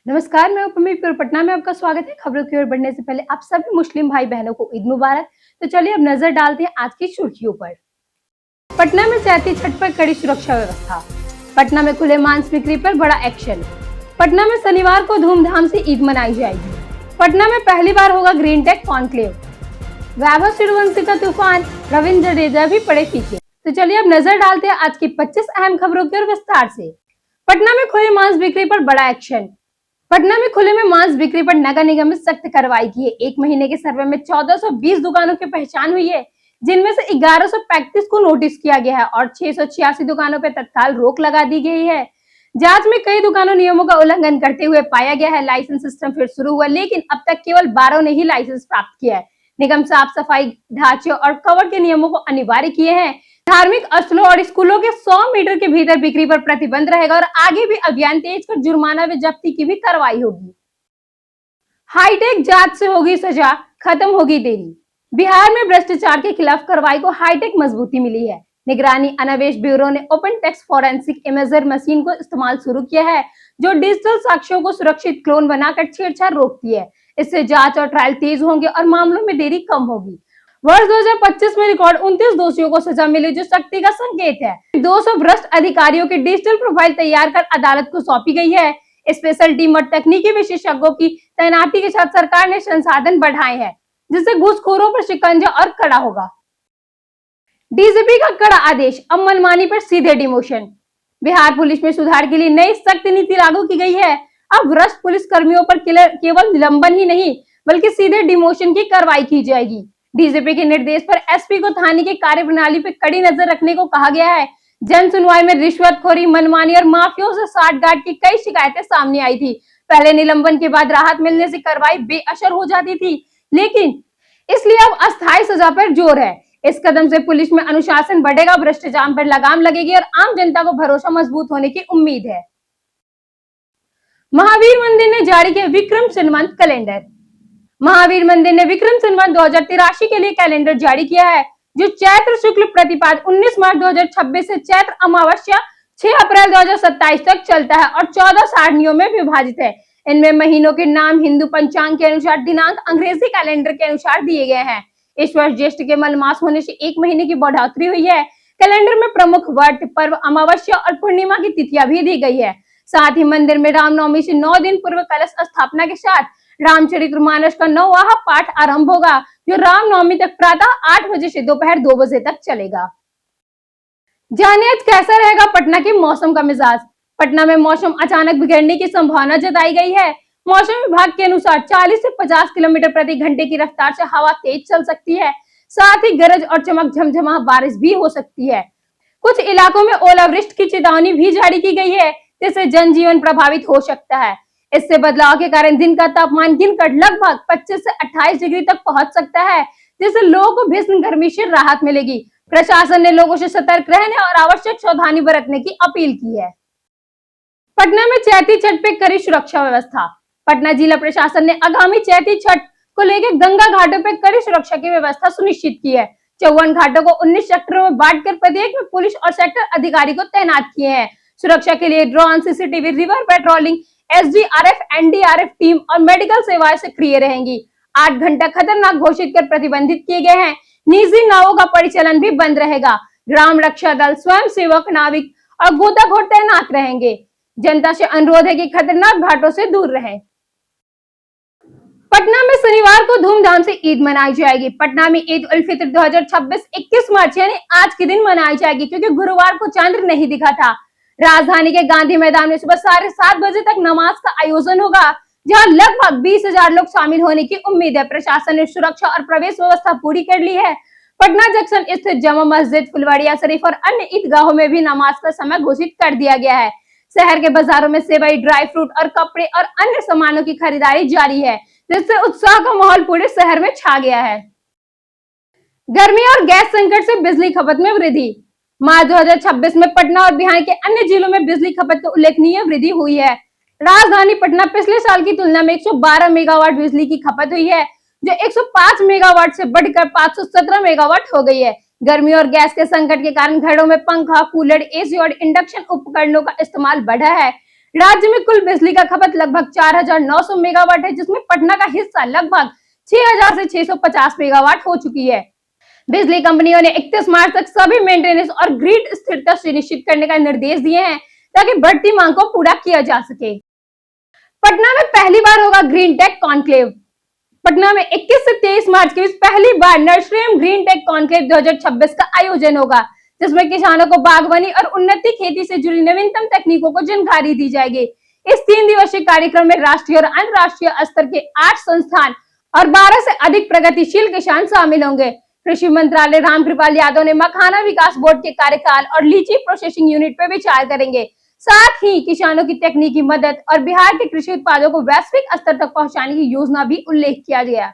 नमस्कार, मैं उपमी पटना में आपका स्वागत है। खबरों की ओर बढ़ने से पहले आप सभी मुस्लिम भाई बहनों को ईद मुबारक। तो चलिए अब नजर डालते हैं आज की सुर्खियों पर। पटना में चैती छठ पर कड़ी सुरक्षा व्यवस्था। पटना में खुले मांस बिक्री पर बड़ा एक्शन। पटना में शनिवार को धूमधाम से ईद मनाई जाएगी। पटना में पहली बार होगा green take conclave. Vaibhav Suryavanshi का तूफान, रविंद्र जडेजा भी पड़े फीके। तो चलिए अब नजर डालते हैं आज की 25 अहम खबरों की ओर विस्तार से। पटना में खुले मांस बिक्री पर बड़ा एक्शन। पटना में खुले में मांस बिक्री पर नगर निगम ने सख्त कार्रवाई की है। एक महीने के सर्वे में 1420 दुकानों की पहचान हुई है, जिनमें से 1135 को नोटिस किया गया है और 686 दुकानों पर तत्काल रोक लगा दी गई है। जांच में कई दुकानों नियमों का उल्लंघन करते हुए पाया गया है। लाइसेंस सिस्टम फिर शुरू हुआ, लेकिन अब तक केवल 12 ने ही लाइसेंस प्राप्त किया है। निगम साफ सफाई, ढांचे और कवर के नियमों को अनिवार्य किए हैं। धार्मिक स्थलों और स्कूलों के 100 मीटर के भीतर बिक्री पर प्रतिबंध रहेगा और आगे भी अभियान तेज कर जुर्माना व जब्ती की भी कार्रवाई होगी। हाईटेक जांच से होगी सजा, खत्म होगी देरी। बिहार में भ्रष्टाचार के खिलाफ कार्रवाई को हाईटेक मजबूती मिली है। निगरानी अन्वेष ब्यूरो ने open text forensic imager machine को इस्तेमाल शुरू किया है, जो डिजिटल साक्ष्यों को सुरक्षित क्लोन बनाकर छेड़छाड़ रोकती है। इससे जांच और ट्रायल तेज होंगे और मामलों में देरी कम होगी। वर्ष 2025 में रिकॉर्ड 29 दोषियों को सजा मिली, जो शक्ति का संकेत है। 200 भ्रष्ट अधिकारियों की डिजिटल प्रोफाइल तैयार कर अदालत को सौंपी गई है। स्पेशल टीम और तकनीकी विशेषज्ञों की तैनाती के साथ सरकार ने संसाधन बढ़ाए हैं, जिससे घूसखोरों पर शिकंजा और कड़ा होगा। डीजीपी का कड़ा आदेश, अब मनमानी पर सीधे डिमोशन। बिहार पुलिस में सुधार के लिए नई सख्त नीति लागू की गई है। अब भ्रष्ट पुलिस कर्मियों पर केवल निलंबन ही नहीं, बल्कि सीधे डिमोशन की कार्रवाई की जाएगी। डीजीपी के निर्देश पर एसपी को थाने की कार्यप्रणाली पर कड़ी नजर रखने को कहा गया है। जन सुनवाई में रिश्वतखोरी, मनमानी और माफियाओं से साठगांठ की कई शिकायतें सामने आई थी। पहले निलंबन के बाद राहत मिलने से कार्रवाई बेअसर हो जाती थी, लेकिन इसलिए अब अस्थायी सजा पर जोर है। इस कदम से पुलिस में अनुशासन बढ़ेगा, भ्रष्टाचार पर लगाम लगेगी और आम जनता को भरोसा मजबूत होने की उम्मीद है। महावीर मंदिर ने जारी किया विक्रम संवत कैलेंडर। महावीर मंदिर ने विक्रम संवत 2083 के लिए कैलेंडर जारी किया है, जो चैत्र शुक्ल प्रतिपद 19 मार्च 2026 से चैत्र अमावस्या 6 अप्रैल 2027 तक चलता है और 14 सारणियों में विभाजित है। इनमें महीनों के नाम हिंदू पंचांग के अनुसार, दिनांक अंग्रेजी कैलेंडर के अनुसार दिए गए हैं। इस वर्ष ज्येष्ठ के मलमास होने से 1 महीने की बढ़ोतरी हुई है। कैलेंडर में प्रमुख व्रत, पर्व, अमावस्या और पूर्णिमा की तिथियां भी दी गई है। साथ ही मंदिर में रामनवमी से 9 दिन पूर्व कलश स्थापना के साथ रामचरितमानस का 9वां पाठ आरंभ होगा, जो रामनवमी तक प्रातः 8 बजे से दोपहर 2 बजे तक चलेगा। जानिए आज कैसा रहेगा पटना के मौसम का मिजाज। पटना में मौसम अचानक बिगड़ने की संभावना जताई गई है। मौसम विभाग के अनुसार 40 से 50 किलोमीटर प्रति घंटे की रफ्तार से हवा तेज चल सकती है। साथ ही गरज और चमक, झमझमा बारिश भी हो सकती है। कुछ इलाकों में ओलावृष्टि की चेतावनी भी जारी की गई है, जिससे जनजीवन प्रभावित हो सकता है। इससे बदलाव के कारण दिन का तापमान गिनकर लगभग 25 से 28 डिग्री तक पहुंच सकता है, जिससे लोगों को भीषण गर्मी से राहत मिलेगी। प्रशासन ने लोगों से सतर्क रहने और आवश्यक सावधानी बरतने की अपील की है। पटना में चैती छठ पे कड़ी सुरक्षा व्यवस्था। पटना जिला प्रशासन ने आगामी चैती छठ को लेकर गंगा घाटों पर कड़ी सुरक्षा की व्यवस्था सुनिश्चित की है। 54 घाटों को 19 सेक्टरों में बांटकर प्रत्येक में पुलिस और सेक्टर अधिकारी को तैनात किए हैं। सुरक्षा के लिए drone, CCTV, river patrolling, SDRF, NDRF team और मेडिकल सेवाएं सक्रिय रहेंगी। 8 घंटा खतरनाक घोषित कर प्रतिबंधित किए गए हैं। निजी नावों का परिचालन भी बंद रहेगा। ग्राम रक्षा दल, स्वयं सेवक, नाविक और गोताखोर तैनात रहेंगे। जनता से अनुरोध है कि खतरनाक घाटों से दूर रहें। पटना में शनिवार को धूमधाम से ईद मनाई जाएगी। पटना में ईद उल फित्र 2026 21 मार्च यानी आज के दिन मनाई जाएगी, क्योंकि गुरुवार को चंद्र नहीं दिखा था। राजधानी के गांधी मैदान में सुबह 7:30 बजे तक नमाज का आयोजन होगा, जहां लगभग 20,000 लोग शामिल होने की उम्मीद है। प्रशासन ने सुरक्षा और प्रवेश व्यवस्था पूरी कर ली है। पटना जंक्शन स्थित जामा मस्जिद, फुलवाड़िया शरीफ और अन्य ईदगाहों में भी नमाज का समय घोषित कर दिया गया है। शहर के बाजारों में सेवई, ड्राई फ्रूट और कपड़े और अन्य सामानों की खरीदारी जारी है, जिससे उत्साह का माहौल पूरे शहर में छा गया है। गर्मी और गैस संकट से बिजली खपत में वृद्धि। मार्च 2026 में पटना और बिहार के अन्य जिलों में बिजली खपत में उल्लेखनीय वृद्धि हुई है। राजधानी पटना पिछले साल की तुलना में 112 मेगावाट बिजली की खपत हुई है, जो 105 मेगावाट से बढ़कर 517 मेगावाट हो गई है। गर्मी और गैस के संकट के कारण घरों में पंखा, कूलर, एसी और इंडक्शन उपकरणों का इस्तेमाल बढ़ा है। राज्य में कुल बिजली का खपत लगभग 4,900 मेगावाट है, जिसमें पटना का हिस्सा लगभग 6,000 से 650 मेगावाट हो चुकी है। बिजली कंपनियों ने 31 मार्च तक सभी मेंटेनेंस और ग्रिड स्थिरता सुनिश्चित करने का निर्देश दिए हैं, ताकि बढ़ती मांग को पूरा किया जा सके। पटना में पहली बार होगा ग्रीन टेक कॉन्क्लेव। पटना में 21 से 23 मार्च के बीच पहली बार नर्सरी एवं ग्रीन टेक कॉन्क्लेव 2026 का आयोजन होगा, जिसमें किसानों को बागवानी और उन्नति खेती से जुड़ी नवीनतम तकनीकों को जानकारी दी जाएगी। इस 3 दिवसीय कार्यक्रम में राष्ट्रीय और अंतर्राष्ट्रीय स्तर के 8 संस्थान और 12 से अधिक प्रगतिशील किसान शामिल होंगे। कृषि मंत्रालय रामकृपाल यादव ने मखाना विकास बोर्ड के कार्यकाल और लीची प्रोसेसिंग यूनिट पर विचार करेंगे। साथ ही किसानों की तकनीकी मदद और बिहार के कृषि उत्पादों को वैश्विक स्तर तक पहुंचाने की योजना भी उल्लेख किया गया।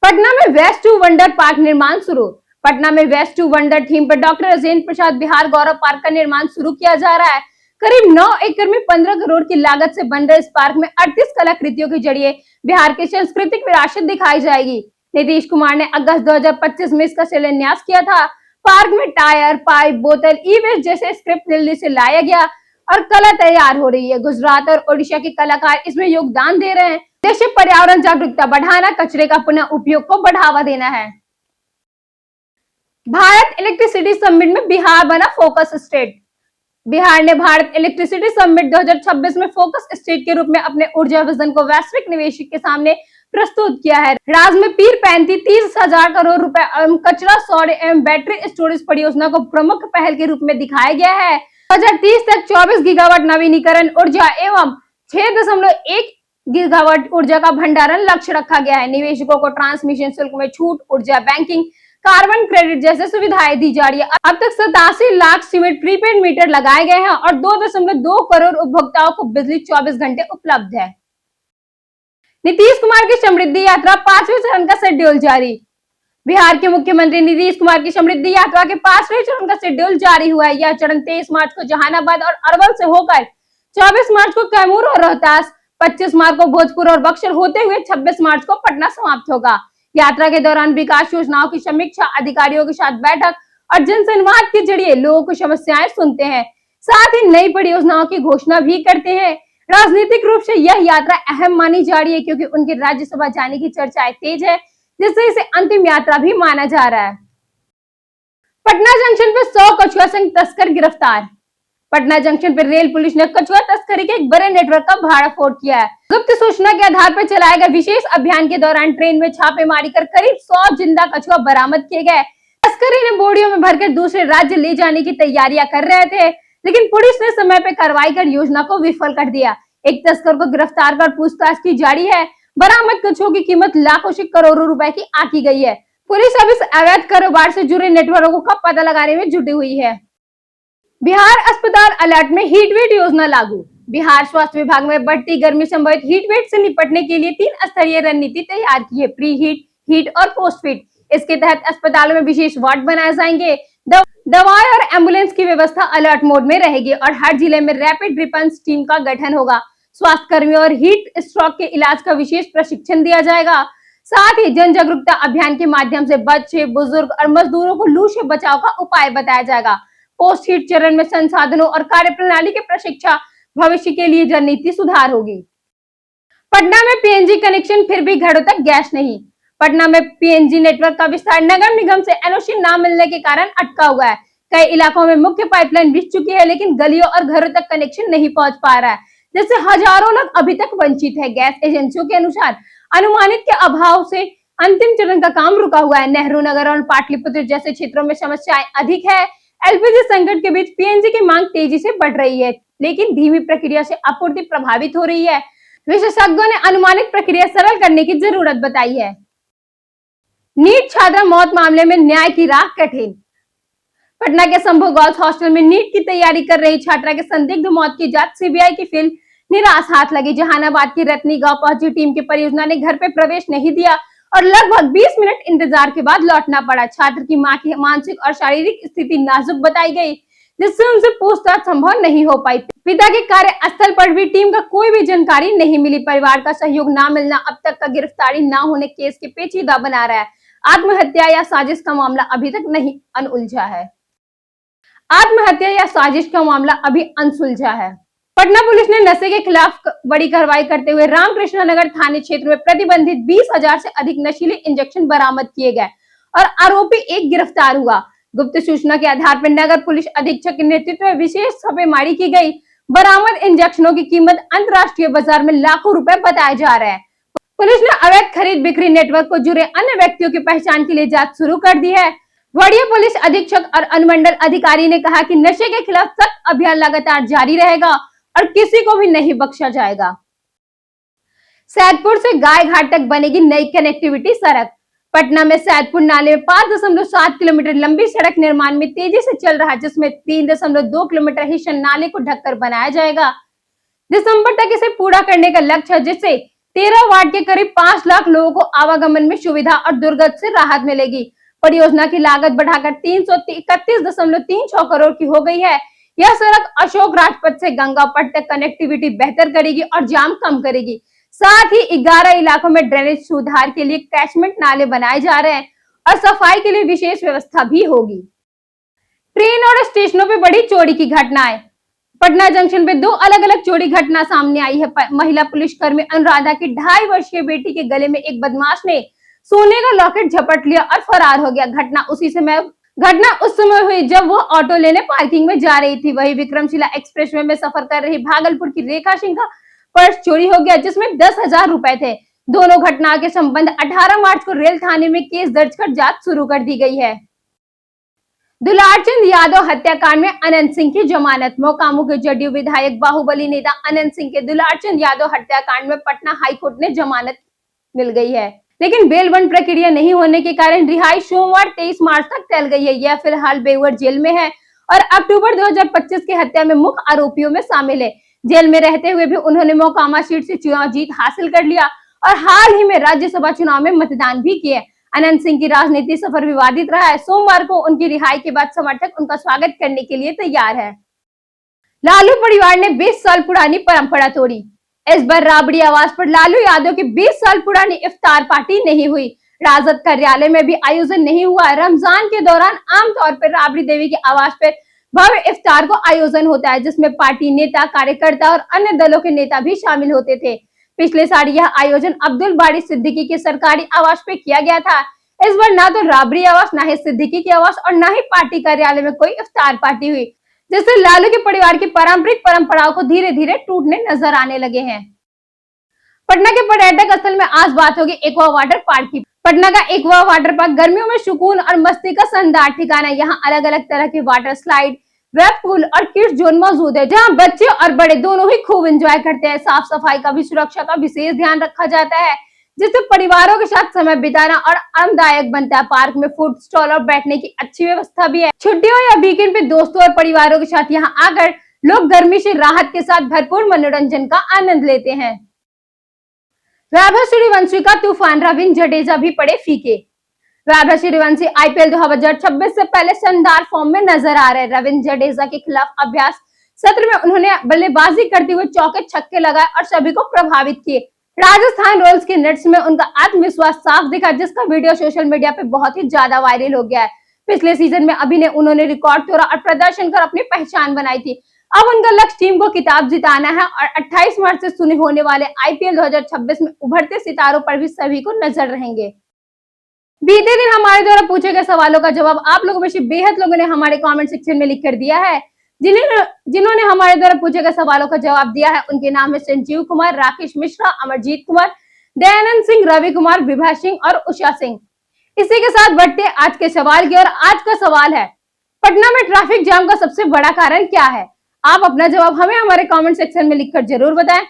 पटना में वेस्ट टू वंडर पार्क निर्माण शुरू। पटना में वेस्ट टू वंडर थीम पर डॉक्टर राजेंद्र प्रसाद बिहार गौरव पार्क का निर्माण शुरू किया जा रहा है। करीब 9 एकड़ में 15 करोड़ की लागत से बन रहे इस पार्क में 38 कलाकृतियों के जरिए बिहार की सांस्कृतिक विरासत दिखाई जाएगी। नीतीश कुमार ने अगस्त 2025 में इसका शिलान्यास किया था। पार्क में टायर, पाइप, बोतल, ई वेस्ट जैसे स्क्रिप्ट दिल्ली से लाया गया और कला तैयार हो रही है। गुजरात और ओडिशा के कलाकार इसमें योगदान दे रहे हैं। उद्देश्य पर्यावरण जागरूकता बढ़ाना, कचरे का पुनः उपयोग को बढ़ावा देना है। भारत इलेक्ट्रिसिटी समिट में बिहार बना फोकस स्टेट। बिहार ने भारत इलेक्ट्रिसिटी समिट 2026 में फोकस स्टेट के रूप में अपने ऊर्जा विजन को वैश्विक निवेशक के सामने प्रस्तुत किया है। राज्य में पीर 30,000 करोड़ रुपए एवं कचरा सौर एवं बैटरी स्टोरेज परियोजना को प्रमुख पहल के रूप में दिखाया गया है। 2030 तक 24 गीगावाट नवीनीकरण ऊर्जा एवं 6.1 गीगावाट ऊर्जा का भंडारण लक्ष्य रखा गया है। निवेशकों को ट्रांसमिशन शुल्क में छूट, ऊर्जा बैंकिंग, कार्बन क्रेडिट जैसे सुविधाएं दी जा रही है। अब तक 87 लाख सीमेंट प्रीपेड मीटर लगाए गए हैं और 2.2 करोड़ उपभोक्ताओं को बिजली 24 घंटे उपलब्ध है। नीतीश कुमार की समृद्धि यात्रा 5वें चरण का शेड्यूल जारी। बिहार के मुख्यमंत्री नीतीश कुमार की समृद्धि यात्रा के 5वें चरण का शेड्यूल जारी हुआ है। यह चरण 23 मार्च को जहानाबाद और अरवल से होकर 24 मार्च को कैमूर और रोहतास, 25 मार्च को भोजपुर और बक्सर होते हुए 26 मार्च को पटना समाप्त होगा। यात्रा के दौरान विकास योजनाओं की समीक्षा, अधिकारियों के साथ बैठक और जनसंवाद के जरिए लोगों की समस्याएं सुनते हैं, साथ ही नई परियोजनाओं की घोषणा भी करते हैं। राजनीतिक रूप से यह यात्रा अहम मानी जा रही है, क्योंकि उनके राज्यसभा जाने की चर्चाएं तेज है, जिससे इसे अंतिम यात्रा भी माना जा रहा है। पटना जंक्शन पर 100 कछुआ संघ तस्कर गिरफ्तार। पटना जंक्शन पर रेल पुलिस ने कछुआ तस्करी के एक बड़े नेटवर्क का भाड़ाफोड़ किया है। गुप्त सूचना के आधार पर चलाए गए विशेष अभियान के दौरान ट्रेन में छापेमारी कर करीब 100 जिंदा कछुआ बरामद किए गए। तस्करी ने बोरियों में भरकर दूसरे राज्य ले जाने की तैयारियां कर रहे थे, लेकिन पुलिस ने समय पर कार्रवाई कर योजना को विफल कर दिया। एक तस्कर को गिरफ्तार कर पूछताछ की जा रही है। बरामद कछुओं की कीमत लाखों से करोड़ों रुपए की आंकी गई है। पुलिस अब इस अवैध कारोबार से जुड़े नेटवर्कों का पता लगाने में जुटी हुई है। बिहार अस्पताल अलर्ट में हीटवेव योजना लागू। बिहार स्वास्थ्य विभाग में बढ़ती गर्मी संभावित हीटवेव से निपटने के लिए 3 स्तरीय रणनीति तैयार की है: प्री हीट, हीट और पोस्ट हीट। इसके तहत अस्पतालों में विशेष वार्ड बनाए जाएंगे। दवाएं और एम्बुलेंस की व्यवस्था अलर्ट मोड में रहेगी और हर जिले में रैपिड रिस्पांस टीम का गठन होगा। स्वास्थ्य कर्मियों और हीट स्ट्रोक के इलाज का विशेष प्रशिक्षण दिया जाएगा। साथ ही जन जागरूकता अभियान के माध्यम से बच्चे, बुजुर्ग और मजदूरों को लू से बचाव का उपाय बताया जाएगा। पोस्ट हीट चरण में संसाधनों और कार्यप्रणाली के प्रशिक्षण भविष्य के लिए रणनीति सुधार होगी। पटना में पीएनजी कनेक्शन, फिर भी घरों तक गैस नहीं। पटना में पीएनजी नेटवर्क का विस्तार नगर निगम से एनओसी न मिलने के कारण अटका हुआ है। कई इलाकों में मुख्य पाइपलाइन बिछ चुकी है, लेकिन गलियों और घरों तक कनेक्शन नहीं पहुंच पा रहा है, जिससे हजारों लोग अभी तक वंचित है। गैस एजेंसियों के अनुसार अनुमानित के अभाव से अंतिम चरण का काम रुका हुआ है। नेहरू नगर और पाटलिपुत्र जैसे क्षेत्रों में समस्याएं अधिक है। एलपीजी संकट के बीच पीएनजी की मांग तेजी से बढ़ रही है, लेकिन धीमी प्रक्रिया से आपूर्ति प्रभावित हो रही है। विशेषज्ञों ने अनुमानित प्रक्रिया सरल करने की जरूरत बताई है। नीट छात्रा मौत मामले में न्याय की राह कठिन। पटना के शंभू गर्ल्स हॉस्टल में नीट की तैयारी कर रही छात्रा के संदिग्ध मौत की जांच सीबीआई की फिल्म निराश हाथ लगी। जहानाबाद की रत्नी गांव पहुंची टीम की परियोजना ने घर पे प्रवेश नहीं दिया और लगभग 20 मिनट इंतजार के बाद लौटना पड़ा। छात्र की मां की मानसिक और शारीरिक स्थिति नाजुक बताई गई, जिससे उनसे पूछताछ संभव नहीं हो पाई। पिता के कार्यस्थल पर भी टीम का कोई भी जानकारी नहीं मिली। परिवार का सहयोग न मिलना अब तक का गिरफ्तारी न होने केस के पेचीदा बना रहा है। आत्महत्या या साजिश का मामला अभी तक नहीं अनउलझा है। आत्महत्या या साजिश का मामला अभी अनसुलझा है। पटना पुलिस ने नशे के खिलाफ बड़ी कार्रवाई करते हुए रामकृष्ण नगर थाने क्षेत्र में प्रतिबंधित 20,000 से अधिक नशीले इंजेक्शन बरामद किए गए और आरोपी एक गिरफ्तार हुआ। गुप्त सूचना के आधार पर नगर पुलिस अधीक्षक के नेतृत्व में विशेष छापेमारी की गई। बरामद इंजेक्शनों की कीमत अंतर्राष्ट्रीय बाजार में लाखों रुपए बताए जा रहे हैं। पुलिस ने अवैध खरीद बिक्री नेटवर्क को जुड़े अन्य व्यक्तियों की पहचान के लिए जांच शुरू कर दी है। वरीय पुलिस अधीक्षक और अनुमंडल अधिकारी ने कहा कि नशे के खिलाफ सख्त अभियान लगातार जारी रहेगा और किसी को भी नहीं बख्शा जाएगा। सैदपुर से गाय घाट तक बनेगी नई कनेक्टिविटी सड़क। पटना में सैदपुर नाले में 5.7 किलोमीटर लंबी सड़क निर्माण में तेजी से चल रहा है, जिसमें 3.2 किलोमीटर हिस्सा नाले को ढककर बनाया जाएगा। दिसंबर तक इसे पूरा करने का लक्ष्य है, जिससे 13 वार्ड के करीब 5 लाख लोगों को आवागमन में सुविधा और दुर्गंध से राहत मिलेगी। परियोजना की लागत बढ़ाकर 331.36 करोड़ की हो गई है। यह सड़क अशोक राजपथ से गंगा पट तक कनेक्टिविटी बेहतर करेगी और जाम कम करेगी। साथ ही 11 इलाकों में ड्रेनेज सुधार के लिए कैचमेंट नाले बनाए जा रहे हैं और सफाई के लिए विशेष व्यवस्था भी होगी। ट्रेन और स्टेशनों पर बड़ी चोरी की घटनाएं। पटना जंक्शन पे 2 अलग-अलग चोरी घटना सामने आई है। महिला पुलिसकर्मी अनुराधा की 2.5 वर्षीय बेटी के गले में एक बदमाश ने सोने का लॉकेट झपट लिया और फरार हो गया। घटना उस समय हुई जब वो ऑटो लेने पार्किंग में जा रही थी। वही विक्रमशिला एक्सप्रेसवे में सफर कर रही भागलपुर की रेखा सिंह का पर्स चोरी हो गया, जिसमें 10,000 रुपए थे। दोनों घटना के संबंध 18 मार्च को रेल थाने में केस दर्ज कर जांच शुरू कर दी गई है। दुलारचंद यादव हत्याकांड में अनंत सिंह की जमानत। मोकामू के जदयू विधायक बाहुबली नेता अनंत सिंह के दुलारचंद यादव हत्याकांड में पटना हाईकोर्ट ने जमानत मिल गई है, लेकिन बेल बंद प्रक्रिया नहीं होने के कारण रिहाई सोमवार 23 मार्च तक टल गई है। यह फिलहाल बेउर जेल में है और अक्टूबर 2025 की हत्या में मुख्य आरोपियों में शामिल है। जेल में रहते हुए भी उन्होंने मोकामा सीट से चुनाव जीत हासिल कर लिया और हाल ही में राज्यसभा चुनाव में मतदान भी किए। अनंत सिंह की राजनीति सफर विवादित रहा है। सोमवार को उनकी रिहाई के बाद समर्थक उनका स्वागत करने के लिए तैयार है। लालू परिवार ने 20 साल पुरानी परंपरा तोड़ी। इस बार राबड़ी आवास पर लालू यादव की 20 साल पुरानी इफ्तार पार्टी नहीं हुई। राजद कार्यालय में भी आयोजन नहीं हुआ। रमजान के दौरान आमतौर पर राबड़ी देवी के आवास पर भव्य इफ्तार को आयोजन होता है, जिसमें पार्टी नेता, कार्यकर्ता और अन्य दलों के नेता भी शामिल होते थे। पिछले साल यह आयोजन अब्दुल बारी सिद्दीकी के सरकारी आवास पे किया गया था। इस बार ना तो राबड़ी आवास, ना ही सिद्दीकी के आवास और ना ही पार्टी कार्यालय में कोई इफ्तार पार्टी हुई, जिससे लालू के परिवार की पारंपरिक परंपराओं को धीरे धीरे टूटने नजर आने लगे हैं। पटना के पर्यटक स्थल में आज बात होगी एक्वा वाटर पार्क की। पटना का एक्वा वाटर पार्क गर्मियों में सुकून और मस्ती का शानदार ठिकाना है। यहाँ अलग अलग तरह के वाटर स्लाइड, वेब पूल और किड्स जोन मौजूद है, जहाँ बच्चे और बड़े दोनों ही खूब एंजॉय करते हैं। साफ सफाई का भी सुरक्षा का विशेष ध्यान रखा जाता है, जिससे परिवारों के साथ समय बिताना और आरामदायक बनता है। पार्क में फूड स्टॉल और बैठने की अच्छी व्यवस्था भी है। छुट्टियों या वीकेंड पे दोस्तों और परिवारों के साथ यहाँ आकर लोग गर्मी से राहत के साथ भरपूर मनोरंजन का आनंद लेते हैं। वैभव सूर्यवंशी का तूफान, रवींद्र जडेजा भी पड़े फीके। वैभव सूर्यवंशी आईपीएल 2026 से पहले शानदार फॉर्म में नजर आ रहे हैं। रवींद्र जडेजा के खिलाफ अभ्यास सत्र में उन्होंने बल्लेबाजी करते हुए चौके छक्के लगाए और सभी को प्रभावित किए। राजस्थान रॉयल्स के नेट्स में उनका आत्मविश्वास साफ दिखा, जिसका वीडियो सोशल मीडिया पे बहुत ही ज्यादा वायरल हो गया है। पिछले सीजन में अभी उन्होंने रिकॉर्ड तोड़ा और प्रदर्शन कर अपनी पहचान बनाई थी। अब उनका लक्ष्य टीम को खिताब जिताना है और 28 मार्च से शुरू होने वाले आईपीएल 2026 में उभरते सितारों पर भी सभी को नजर रहेंगे। बीते दिन हमारे द्वारा पूछे गए सवालों का जवाब आप लोगों में से बेहद लोगों ने हमारे कमेंट सेक्शन में लिख कर दिया है। जिन्होंने हमारे द्वारा पूछे गए सवालों का जवाब दिया है उनके नाम है संजीव कुमार, राकेश मिश्रा, अमरजीत कुमार, दयानंद सिंह, रवि कुमार, विभा सिंह और उषा सिंह। इसी के साथ बढ़ते आज के सवाल की और आज का सवाल है, पटना में ट्रैफिक जाम का सबसे बड़ा कारण क्या है? आप अपना जवाब हमें हमारे कमेंट सेक्शन में लिखकर जरूर बताएं।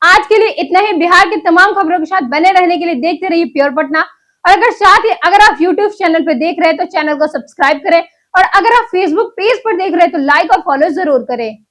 आज के लिए इतना ही। बिहार के तमाम खबरों के साथ बने रहने के लिए देखते रहिए प्योर पटना। और अगर आप यूट्यूब चैनल पर देख रहे हैं तो चैनल को सब्सक्राइब करें और अगर आप फेसबुक पेज पर देख रहे हैं तो लाइक और फॉलो जरूर करें।